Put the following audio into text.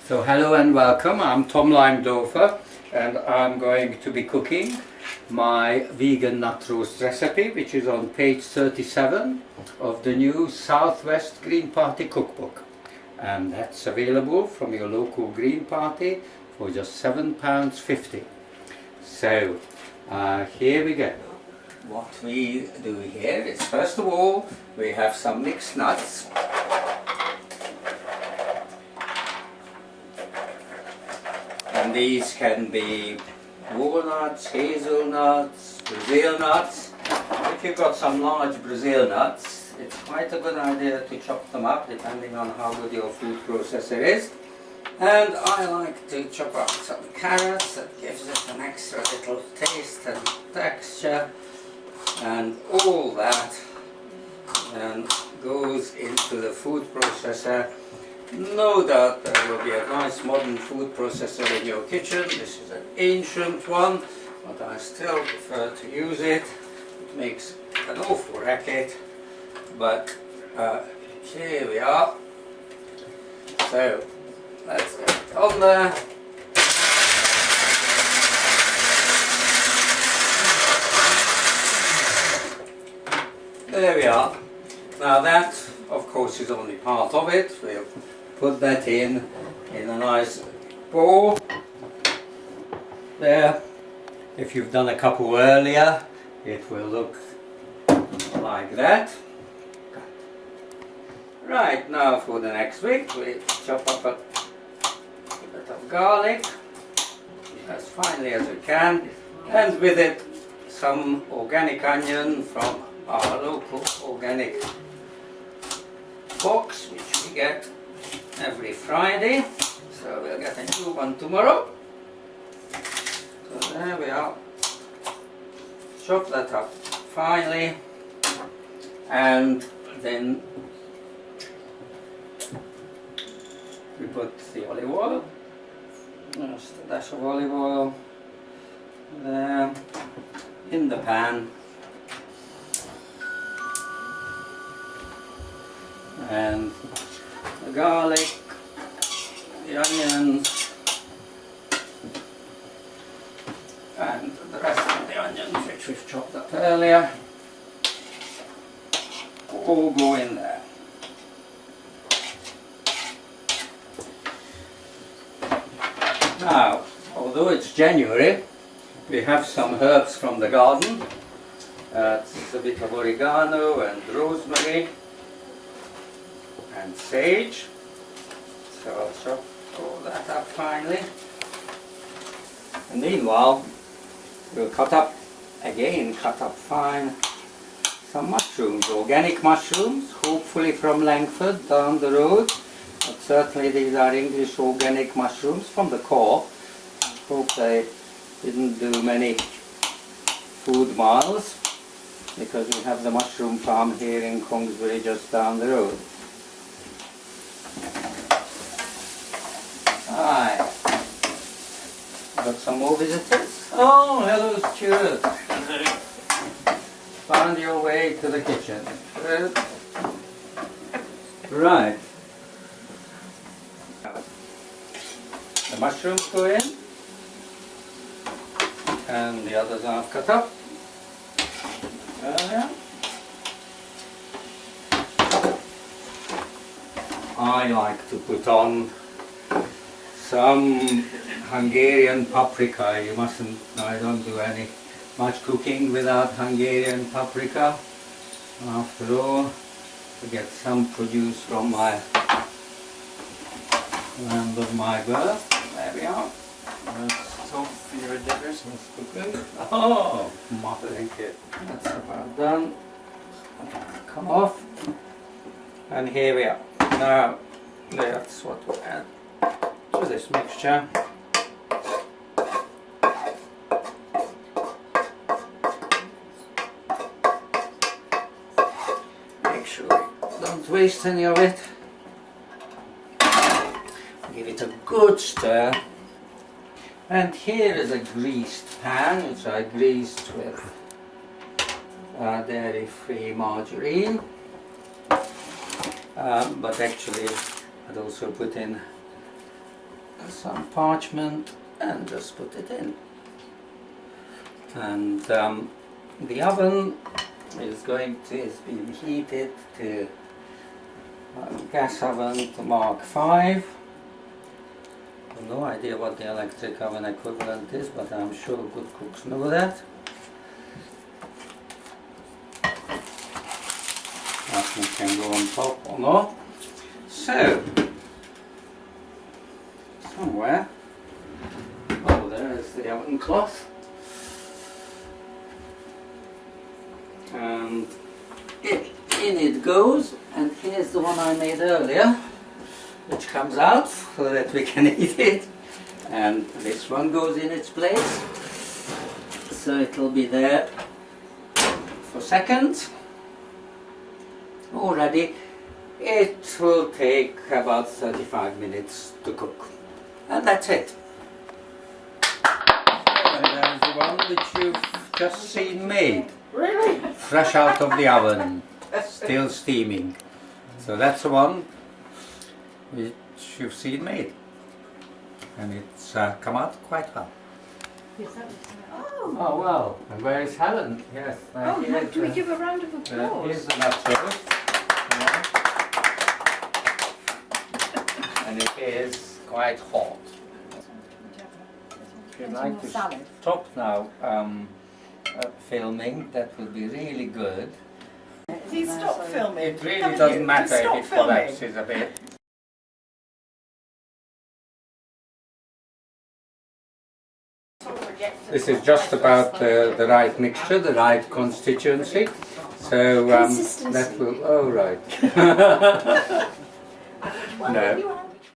So hello and welcome, I'm Tom Leimdorfer and I'm going to be cooking my vegan nut roast recipe, which is on page 37 of the new Southwest Green Party cookbook, and that's available from your local Green Party for just £7.50. So here we go. What we do here is, first of all, we have some mixed nuts. And these can be walnuts, hazelnuts, Brazil nuts. If you've got some large Brazil nuts, it's quite a good idea to chop them up depending on how good your food processor is. And I like to chop up some carrots, that gives it an extra little taste and texture. And all that then goes into the food processor. No doubt there will be a nice modern food processor in your kitchen. This is an ancient one, but I still prefer to use it. It makes an awful racket, but here we are. So let's get it on there. There we are. Now that, of course, is only part of it. We'll put that in a nice bowl there. If you've done a couple earlier, it will look like that. Right, now for the next week, we chop up a bit of garlic as finely as we can, and with it some organic onion from our local organic box, which we get every Friday. So we'll get a new one tomorrow. So there we are. Chop that up finely, and then we put the olive oil, just a dash of olive oil there in the pan, and the garlic, the onions, and the rest of the onions which we've chopped up earlier all go in there. Now, although it's January, we have some herbs from the garden. It's a bit of oregano and rosemary and sage. So I'll chop all that up finely. And meanwhile, we'll cut up fine some mushrooms, organic mushrooms, hopefully from Langford down the road. But certainly these are English organic mushrooms from the core. Hope they didn't do many food miles, because we have the mushroom farm here in Kongsbury just down the road. Right. Got some more visitors. Oh, hello Stuart. Found your way to the kitchen. Good. Right. The mushrooms go in, and the others are cut up. There. I like to put on some Hungarian paprika. You mustn't, I don't do much cooking without Hungarian paprika. After all, to get some produce from my land of my birth. There we are. That's So, favorite dippers? cooking. Oh, thank you. That's about done. Come off. And here we are. Now, that's what we add to this mixture. Make sure we don't waste any of it. Give it a good stir. And here is a greased pan, which I greased with dairy-free margarine. But actually I'd also put in some parchment and just put it in. And the oven is being heated to gas oven to Mark 5. No idea what the electric oven equivalent is, but I'm sure good cooks know that. That one can go on top or not. So, somewhere, oh, there is the oven cloth. And in it goes, and here's the one I made earlier, which comes out so that we can eat it, and this one goes in its place, so it'll be there for seconds. Already it will take about 35 minutes to cook, and that's it. And there's the one which you've just seen made. Really? Fresh out of the oven, still steaming. So that's the one which you've seen made, and it's come out quite well. Oh well, and where is Helen? Yes. Do we give a round of applause? Here's the nut roast. And it is quite hot. If you'd like to stop now filming, that would be really good. Please stop filming. It really doesn't matter if it collapses a bit. This is just about the right mixture, the right constituency. So that will, oh right. No.